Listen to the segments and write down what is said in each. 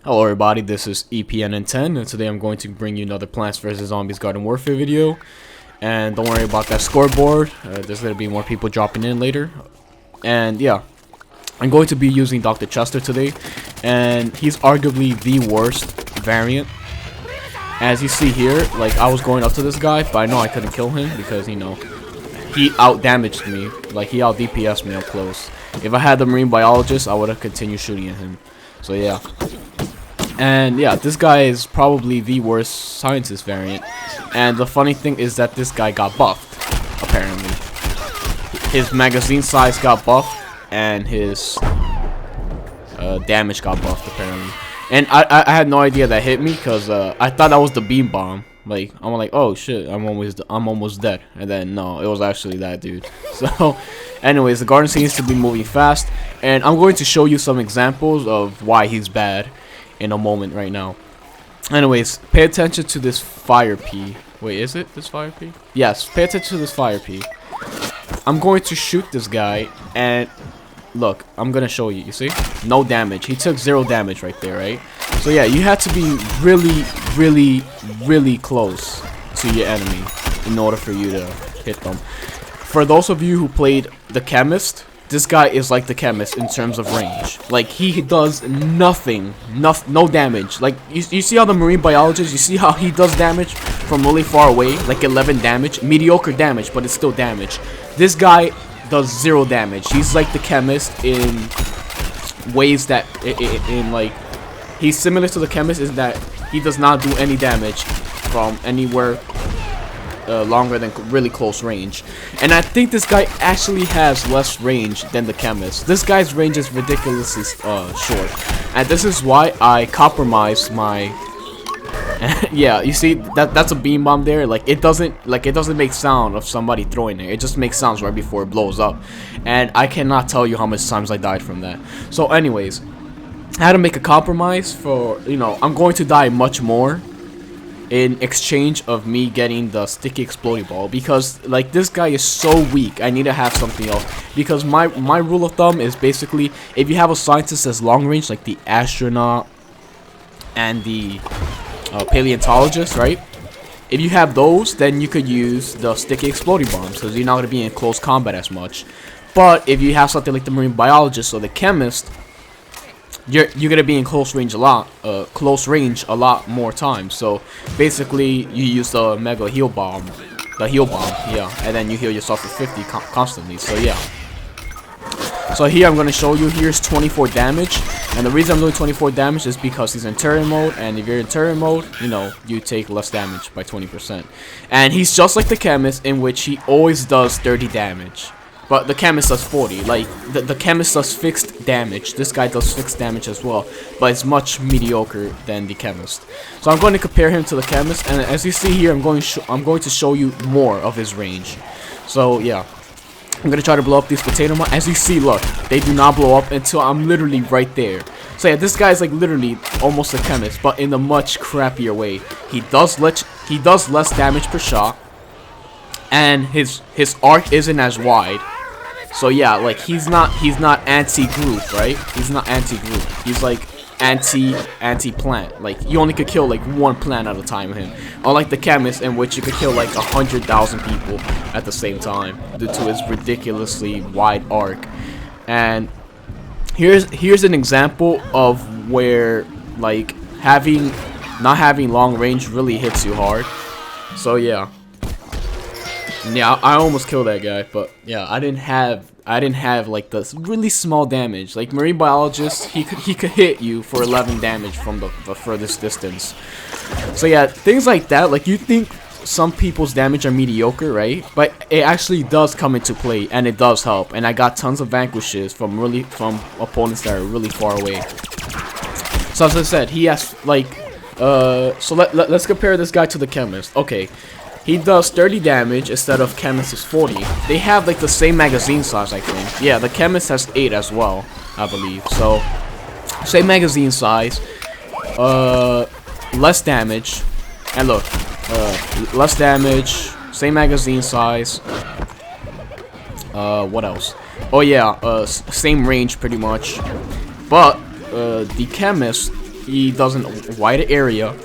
Hello everybody, this is EPN10, and today I'm going to bring you another Plants vs Zombies Garden Warfare video. And don't worry about that scoreboard, there's going to be more people dropping in later. And yeah, I'm going to be using Dr. Chester today, and he's arguably the worst variant. As you see here, like, I was going up to this guy, but I know I couldn't kill him because, you know, he out-damaged me. Like, he out-DPS'd me up close. If I had the marine biologist, I would have continued shooting at him. So yeah. And yeah, this guy is probably the worst scientist variant. And the funny thing is that this guy got buffed, apparently. His magazine size got buffed, and his damage got buffed, apparently. And I had no idea that hit me, because I thought that was the beam bomb. Like, I'm like, oh shit, I'm almost dead. And then no, it was actually that dude. So anyways, the garden seems to be moving fast, and I'm going to show you some examples of why he's bad in a moment right now. Anyways, pay attention to this fire pea. Wait, is it this fire pea? Yes, pay attention to this fire pea. I'm going to shoot this guy, and look, I'm gonna show you. You see? No damage. He took 0 damage right there, right? So yeah, you have to be really close to your enemy in order for you to hit them. For those of you who played the chemist, this guy is like the chemist in terms of range. Like, he does nothing, no damage. Like, you see how the marine biologist, you see how he does damage from really far away, like 11 damage, mediocre damage, but it's still damage. This guy does 0 damage. He's like the chemist in ways that, like, he's similar to the chemist in that he does not do any damage from anywhere longer than really close range. And I think this guy actually has less range than the chemist. This guy's range is ridiculously short, and this is why I compromised my yeah, you see that's a beam bomb there. Like, it doesn't make sound of somebody throwing it. It just makes sounds right before it blows up, and I cannot tell you how much times I died from that. So anyways, I had to make a compromise for, you know, I'm going to die much more in exchange of me getting the sticky exploding ball, because like, this guy is so weak. I need to have something else, because my rule of thumb is basically, if you have a scientist that's long range, like the astronaut and the paleontologist, right? If you have those, then you could use the sticky exploding bombs, because you're not going to be in close combat as much. But if you have something like the marine biologist or the chemist, you're gonna be in close range a lot more times. So basically, you use the mega heal bomb, yeah, and then you heal yourself for 50 constantly. So yeah. So here I'm gonna show you. Here's 24 damage, and the reason I'm doing 24 damage is because he's in turret mode, and if you're in turret mode, you know, you take less damage by 20%. And he's just like the chemist, in which he always does 30 damage. But the chemist does 40. Like, the chemist does fixed damage. This guy does fixed damage as well, but it's much mediocre than the chemist. So I'm going to compare him to the chemist, and as you see here, I'm going to show you more of his range. So yeah, I'm gonna try to blow up these potato mines. As you see, look, they do not blow up until I'm literally right there. So yeah, this guy's like literally almost a chemist, but in a much crappier way. He does less damage per shot, and his arc isn't as wide. So yeah, like, he's not anti-group, right? He's not anti-group. He's like anti-plant. Like, you only could kill like 1 plant at a time with him. Unlike the chemist, in which you could kill like 100,000 people at the same time due to his ridiculously wide arc. And here's an example of where, like, not having long range really hits you hard. So yeah. Yeah, I almost killed that guy, but yeah, I didn't have like the really small damage. Like, marine biologist, he could hit you for 11 damage from the furthest distance. So yeah, things like that. Like, you think some people's damage are mediocre, right? But it actually does come into play, and it does help. And I got tons of vanquishes from opponents that are really far away. So as I said, he has like so let's compare this guy to the chemist. Okay. He does 30 damage instead of chemist's 40. They have like the same magazine size, I think. Yeah, the chemist has 8 as well, I believe. So, same magazine size, less damage, and look, less damage, same magazine size. What else? Oh yeah, same range pretty much. But the chemist, He does a wider area.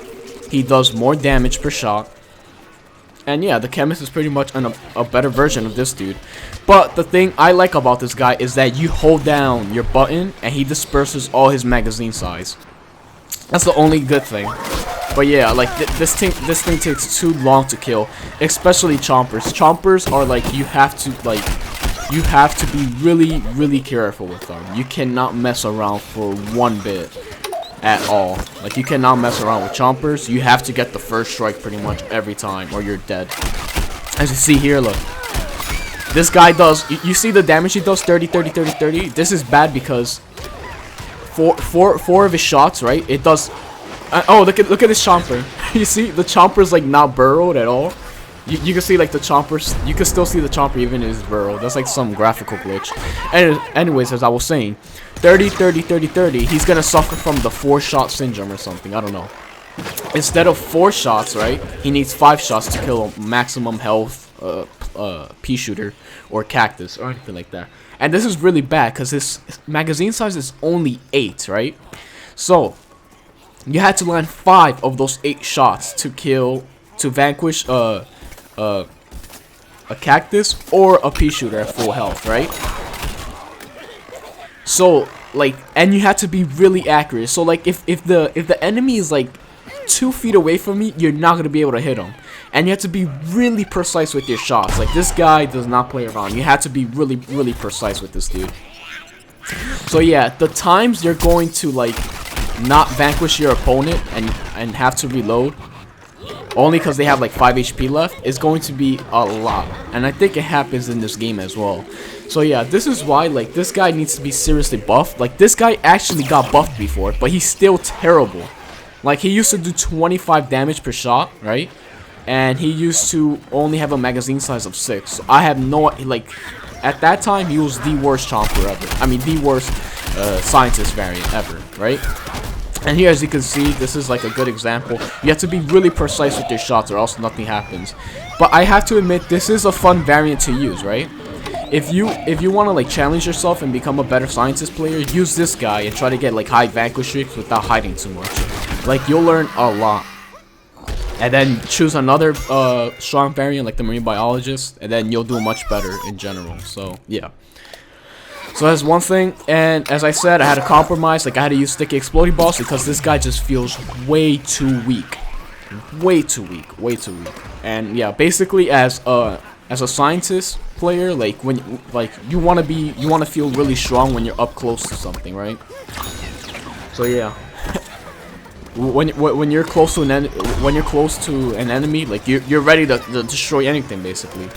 He does more damage per shot. And yeah, the chemist is pretty much a better version of this dude. But the thing I like about this guy is that you hold down your button and he disperses all his magazine size. That's the only good thing. But yeah, like this thing takes too long to kill, especially chompers. Chompers are like you have to be really careful with them. You cannot mess around for one bit at all. Like you cannot mess around with chompers. You have to get the first strike pretty much every time or you're dead. As you see here, look. This guy does, you see the damage he does, 30, 30, 30, 30. This is bad because four of his shots, right? It does. Oh, look at this chomper. You see the chomper's like not burrowed at all. You can see like the chompers. You can still see the chomper even in his burrow. That's like some graphical glitch. And anyways, as I was saying, 30, 30, 30, 30. He's gonna suffer from the 4-shot syndrome or something. I don't know. Instead of 4 shots, right? He needs 5 shots to kill a maximum health pea shooter or cactus or anything like that. And this is really bad because his magazine size is only 8, right? So you had to land 5 of those 8 shots to vanquish a cactus or a pea shooter at full health, right? So like, and you had to be really accurate. So like if the enemy is like 2 feet away from me, you're not gonna be able to hit him. And you have to be really precise with your shots. Like this guy does not play around. You have to be really precise with this dude. So yeah, the times you're going to like not vanquish your opponent and have to reload only because they have like 5 HP left is going to be a lot. And I think it happens in this game as well. So yeah, this is why like this guy needs to be seriously buffed. Like this guy actually got buffed before, but he's still terrible. Like he used to do 25 damage per shot, right? And he used to only have a magazine size of 6. So I have no, like, at that time he was the worst chomper ever. I mean the worst scientist variant ever, right? And here, as you can see, this is like a good example. You have to be really precise with your shots or else nothing happens. But I have to admit, this is a fun variant to use, right? If you want to like challenge yourself and become a better scientist player, use this guy and try to get like high vanquish streaks without hiding too much. Like you'll learn a lot. And then choose another strong variant like the marine biologist, and then you'll do much better in general. So yeah. So that's one thing, and as I said, I had to compromise. Like I had to use sticky exploding balls because this guy just feels way too weak, way too weak. And yeah, basically as a scientist player, like when you want to feel really strong when you're up close to something, right? So yeah. When you're close to an enemy, like you're ready to destroy anything basically.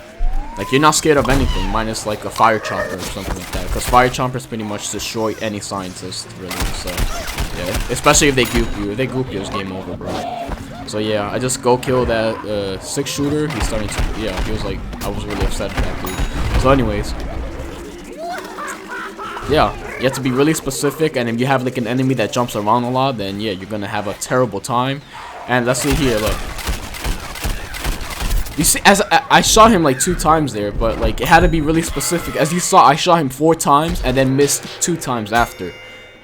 Like you're not scared of anything, minus like a fire chomper or something like that. Because fire chompers pretty much destroy any scientist, really. So yeah, especially if they goop you. If they goop you, it's game over, bro. So yeah, I just go kill that 6-shooter. He's starting to, yeah. He was like, I was really upset at that dude. So anyways, yeah, you have to be really specific, and if you have like an enemy that jumps around a lot, then yeah, you're gonna have a terrible time. And let's see here, look. You see, as I shot him like 2 times there, but like it had to be really specific. As you saw, I shot him 4 times and then missed 2 times after,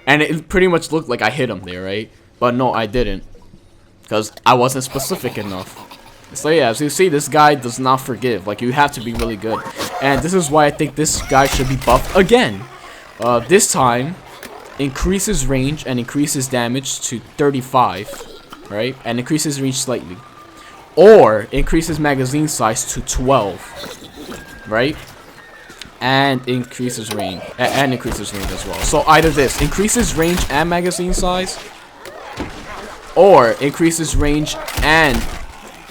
and it pretty much looked like I hit him there, right? But no, I didn't, because I wasn't specific enough. So yeah, as you see, this guy does not forgive. Like you have to be really good, and this is why I think this guy should be buffed again. This time, increases range and increases damage to 35, right? And increases range slightly. Or increases magazine size to 12, right? And increases range, increases range as well. So either this increases range and magazine size, or increases range and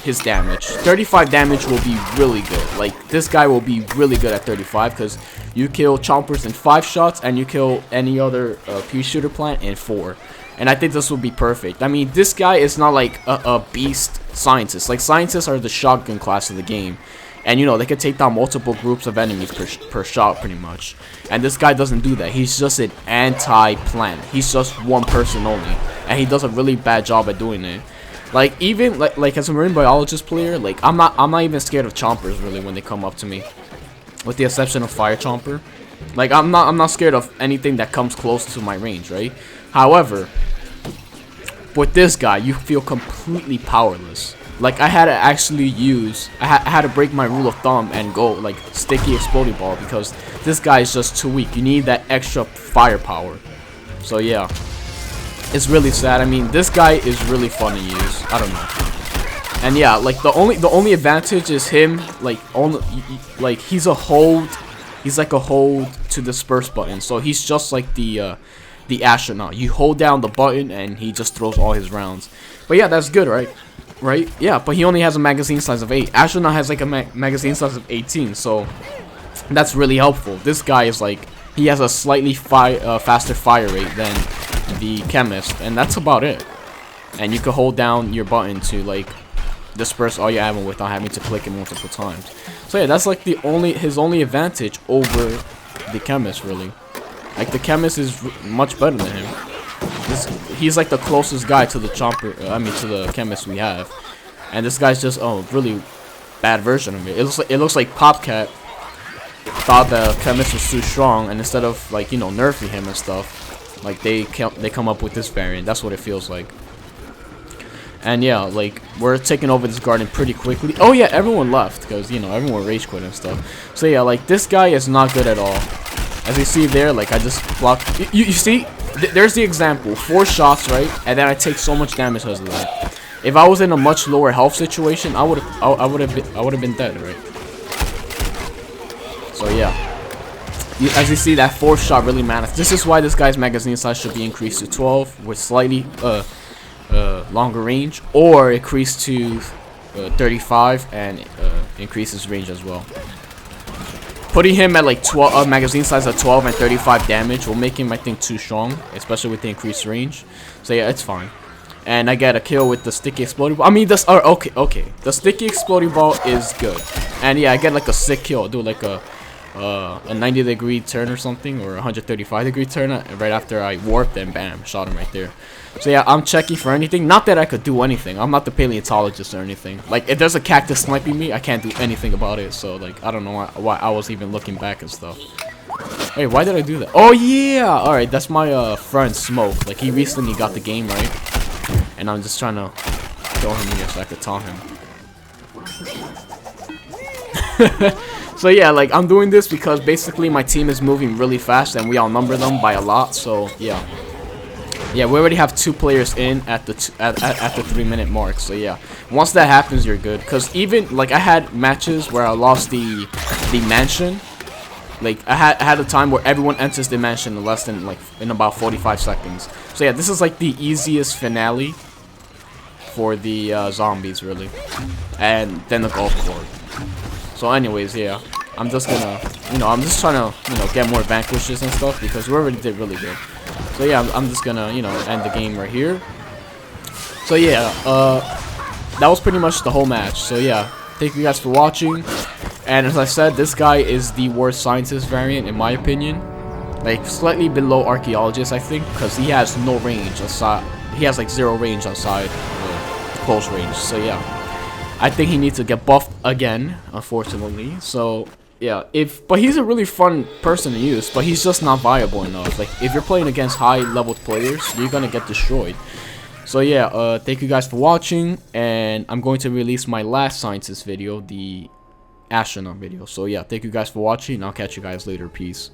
his damage. 35 damage will be really good. Like this guy will be really good at 35 because you kill chompers in 5 shots and you kill any other pea shooter plant in 4. And I think this will be perfect. I mean, this guy is not like a beast scientist. Like scientists are the shotgun class of the game, and you know they can take down multiple groups of enemies per shot pretty much. And this guy doesn't do that. He's just an anti-plant. He's just one person only, and he does a really bad job at doing it. Like even like as a marine biologist player, like I'm not even scared of chompers really when they come up to me, with the exception of fire chomper. Like I'm not scared of anything that comes close to my range, right? However, With this guy, you feel completely powerless. Like, I had to actually use, I had to break my rule of thumb and go like sticky exploding ball, because this guy is just too weak. You need that extra firepower. So yeah, it's really sad. I mean, this guy is really fun to use. I don't know. And yeah, like the only advantage is him, like he's a hold. He's like a hold to disperse button. So he's just like the astronaut. You hold down the button and he just throws all his rounds. But yeah, that's good, right? Right? Yeah, but he only has a magazine size of 8. Astronaut has like a magazine size of 18, so that's really helpful. This guy is like, he has a slightly faster fire rate than the chemist, and that's about it. And you can hold down your button to like disperse all your ammo without having to click it multiple times. So yeah, that's like his only advantage over the chemist, really. Like, the chemist is much better than him. He's like the closest guy to the to the chemist we have. And this guy's just a really bad version of it. It looks like Popcat thought the chemist was too strong, and instead of like, you know, nerfing him and stuff, like they come up with this variant. That's what it feels like. And yeah, like, we're taking over this garden pretty quickly. Oh yeah, everyone left because, you know, everyone rage quit and stuff. So yeah, like, this guy is not good at all. As you see there, like, I just blocked. You see, there's the example. 4 shots, right? And then I take so much damage because of that. If I was in a much lower health situation, I would have been dead, right? So yeah, as you see, that 4th shot really matters. This is why this guy's magazine size should be increased to 12 with slightly longer range, or increased to 35 and increase his range as well. Putting him at like 12, magazine size of 12 and 35 damage will make him, I think, too strong, especially with the increased range. So yeah, it's fine. And I get a kill with the sticky exploding ball. I mean, this. Okay. The sticky exploding ball is good. And yeah, I get like a sick kill. Do like a 90-degree turn or something, or a 135-degree turn right after I warped, and bam, shot him right there. So yeah, I'm checking for anything. Not that I could do anything. I'm not the paleontologist or anything. Like, if there's a cactus sniping me, I can't do anything about it. So like, I don't know why I was even looking back and stuff. Wait, why did I do that? Oh yeah, all right, that's my friend Smoke. Like, he recently got the game, right? And I'm just trying to throw him here so I could taunt him. So yeah, like, I'm doing this because basically my team is moving really fast and we outnumber them by a lot. So yeah. Yeah, we already have 2 players in at the 3-minute mark. So yeah, once that happens, you're good. Cause even like, I had matches where I lost the mansion. Like, I had a time where everyone enters the mansion in less than in about 45 seconds. So yeah, this is like the easiest finale for the zombies, really, and then the golf court. So anyways, yeah, I'm just gonna, I'm just trying to, get more vanquishes and stuff, because we already did really good. So yeah, I'm just gonna, end the game right here. So yeah, that was pretty much the whole match. So yeah, thank you guys for watching. And as I said, this guy is the worst scientist variant in my opinion. Like, slightly below archaeologist, I think, because he has no range aside. He has like 0 range outside close range. So yeah, I think he needs to get buffed again, unfortunately. So yeah, but he's a really fun person to use, but he's just not viable enough. Like, if you're playing against high-level players, you're gonna get destroyed. So yeah, thank you guys for watching, and I'm going to release my last scientist video, the astronaut video. So yeah, thank you guys for watching, and I'll catch you guys later. Peace.